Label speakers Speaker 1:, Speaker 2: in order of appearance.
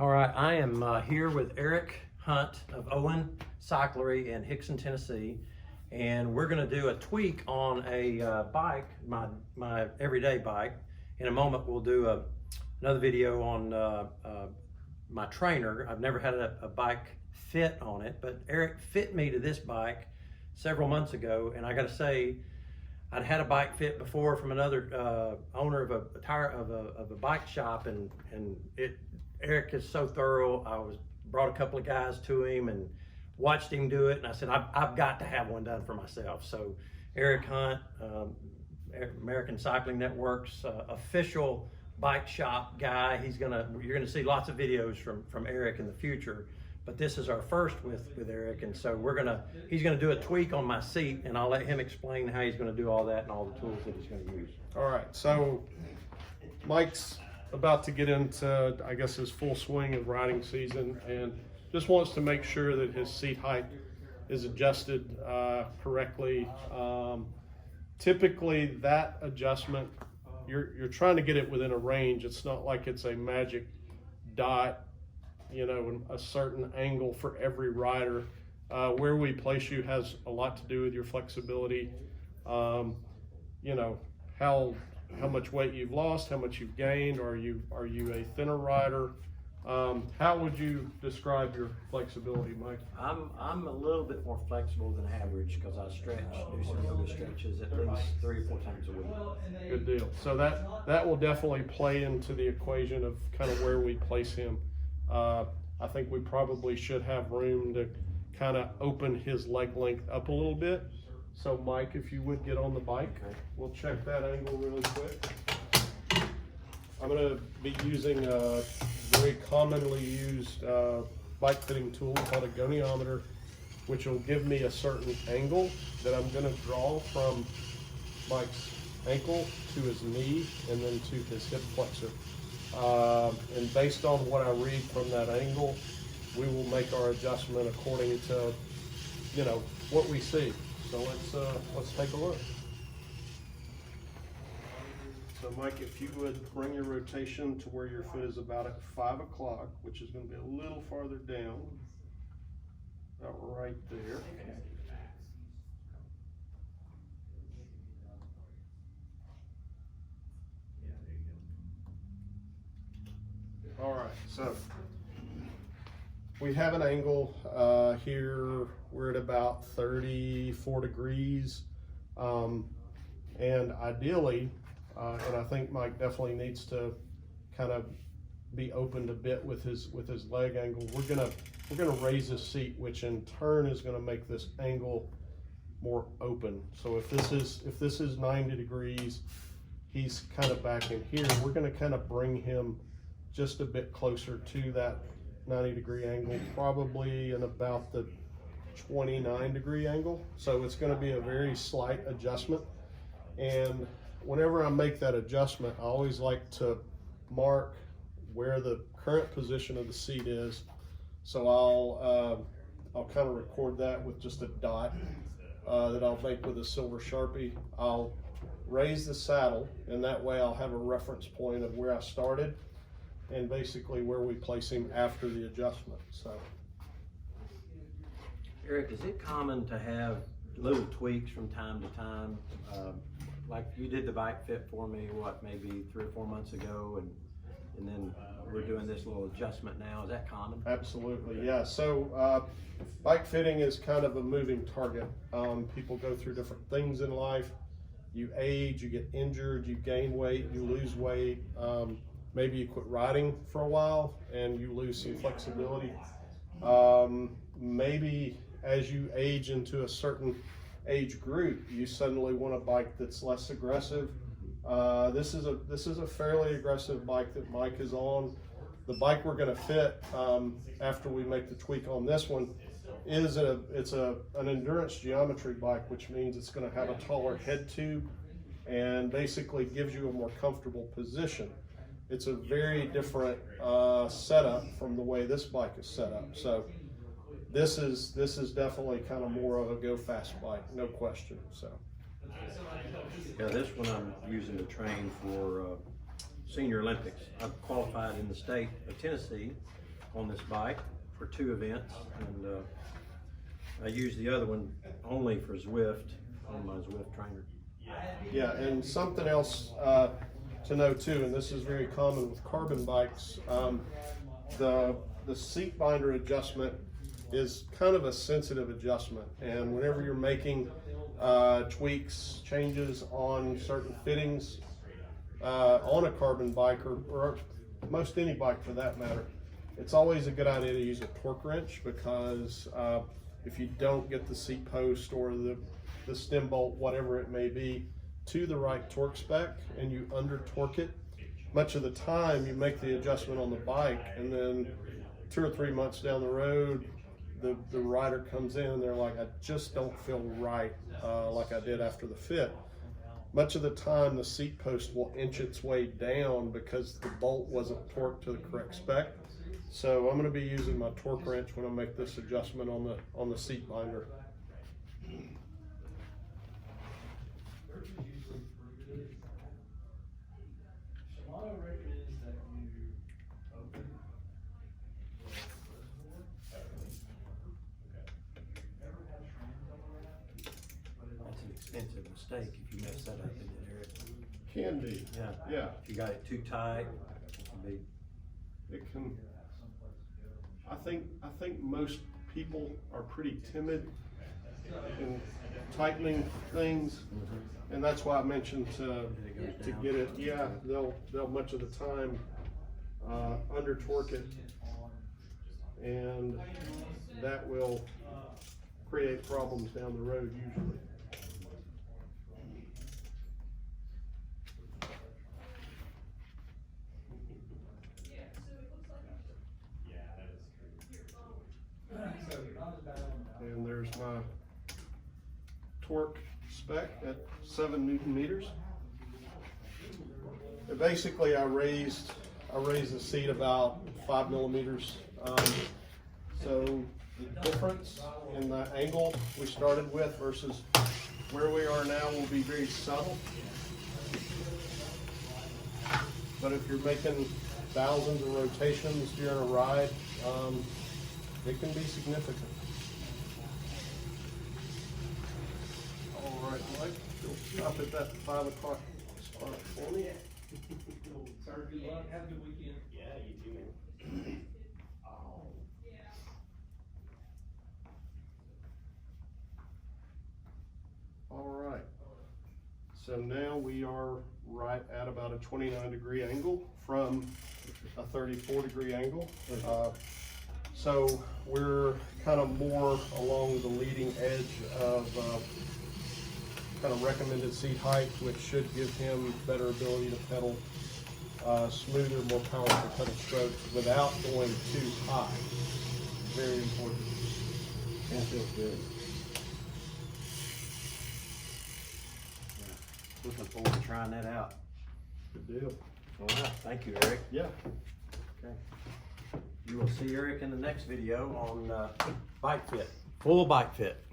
Speaker 1: All right, I am here with Eric Hunt of Owen Cyclery in Hickson, Tennessee, and we're going to do a tweak on a bike, my everyday bike. In a moment, we'll do another video on my trainer. I've never had a bike fit on it, but Eric fit me to this bike several months ago, and I got to say, I'd had a bike fit before from another owner of a bike shop, and Eric is so thorough. I brought a couple of guys to him and watched him do it, and I said, I've got to have one done for myself. So Eric Hunt, American Cycling Network's official bike shop guy. You're gonna see lots of videos from Eric in the future, but this is our first with Eric, and so he's gonna do a tweak on my seat, and I'll let him explain how he's gonna do all that and all the tools that he's gonna use.
Speaker 2: All right, so Mike's about to get into, I guess, his full swing of riding season, and just wants to make sure that his seat height is adjusted correctly. Typically, that adjustment, you're trying to get it within a range. It's not like it's a magic dot, you know, a certain angle for every rider. Where we place you has a lot to do with your flexibility. You know, how much weight you've lost, how much you've gained. Are you a thinner rider? How would you describe your flexibility, Mike?
Speaker 1: I'm a little bit more flexible than average because I do some yoga stretches at least 3 or 4 times a week.
Speaker 2: Good deal. So that will definitely play into the equation of kind of where we place him. I think we probably should have room to kind of open his leg length up a little bit. So Mike, if you would get on the bike, we'll check that angle really quick. I'm gonna be using a very commonly used bike fitting tool called a goniometer, which will give me a certain angle that I'm gonna draw from Mike's ankle to his knee and then to his hip flexor. And based on what I read from that angle, we will make our adjustment according to, you know, what we see. So let's take a look. So Mike, if you would bring your rotation to where your foot is about at 5 o'clock, which is going to be a little farther down, about right there. All right, so we have an angle here. We're at about 34 degrees, and ideally, and I think Mike definitely needs to kind of be opened a bit with his leg angle. We're gonna raise his seat, which in turn is gonna make this angle more open. So if this is 90 degrees, he's kind of back in here. We're gonna kind of bring him just a bit closer to that 90-degree angle, probably in about the 29-degree angle. So it's going to be a very slight adjustment. And whenever I make that adjustment, I always like to mark where the current position of the seat is. So I'll kind of record that with just a dot that I'll make with a silver Sharpie. I'll raise the saddle, and that way I'll have a reference point of where I started and basically where we place him after the adjustment. So,
Speaker 1: Eric, is it common to have little tweaks from time to time? Like you did the bike fit for me, maybe 3 or 4 months ago, and then we're doing this little adjustment now. Is that common?
Speaker 2: Absolutely, yeah. So bike fitting is kind of a moving target. People go through different things in life. You age, you get injured, you gain weight, you lose weight. Maybe you quit riding for a while and you lose some flexibility. Maybe as you age into a certain age group, you suddenly want a bike that's less aggressive. This is a fairly aggressive bike that Mike is on. The bike we're going to fit after we make the tweak on this one is an endurance geometry bike, which means it's going to have a taller head tube and basically gives you a more comfortable position. It's a very different setup from the way this bike is set up. So this is definitely kind of more of a go fast bike, no question. So
Speaker 1: yeah, this one I'm using to train for Senior Olympics. I've qualified in the state of Tennessee on this bike for 2 events, and I use the other one only for Zwift on my Zwift trainer.
Speaker 2: Yeah, and something else to know too, and this is very common with carbon bikes, the seat binder adjustment is kind of a sensitive adjustment, and whenever you're making tweaks, changes on certain fittings on a carbon bike, or most any bike for that matter, it's always a good idea to use a torque wrench, because if you don't get the seat post or the stem bolt, whatever it may be, to the right torque spec, and you under torque it, much of the time you make the adjustment on the bike, and then 2 or 3 months down the road, the rider comes in and they're like, I just don't feel right like I did after the fit. Much of the time the seat post will inch its way down because the bolt wasn't torqued to the correct spec. So I'm going to be using my torque wrench when I make this adjustment on the seat binder.
Speaker 1: That's an expensive mistake if you mess that up, isn't it, Eric?
Speaker 2: Can be.
Speaker 1: Yeah.
Speaker 2: Yeah.
Speaker 1: If you got it too tight, it can be.
Speaker 2: It can. I think most people are pretty timid in tightening things, and that's why I mentioned to get it. Yeah, they'll much of the time under torque it, and that will create problems down the road usually. And there's my torque spec at 7 Newton meters. And basically, I raised the seat about 5 millimeters. So the difference in the angle we started with versus where we are now will be very subtle. But if you're making thousands of rotations during a ride, it can be significant. All right, Mike, you'll stop at that 5 o'clock spot for me.
Speaker 3: Sir, good luck. Have a good weekend. Yeah, you too.
Speaker 2: All right. So now we are right at about a 29-degree angle from a 34-degree angle. So we're kind of more along the leading edge of kind of recommended seat height, which should give him better ability to pedal smoother, more powerful pedal strokes without going too high. Very important.
Speaker 1: That feels good. Looking forward to trying that out.
Speaker 2: Good deal.
Speaker 1: All right, thank you, Eric.
Speaker 2: Yeah.
Speaker 1: Okay. You will see Eric in the next video on bike fit, full bike fit.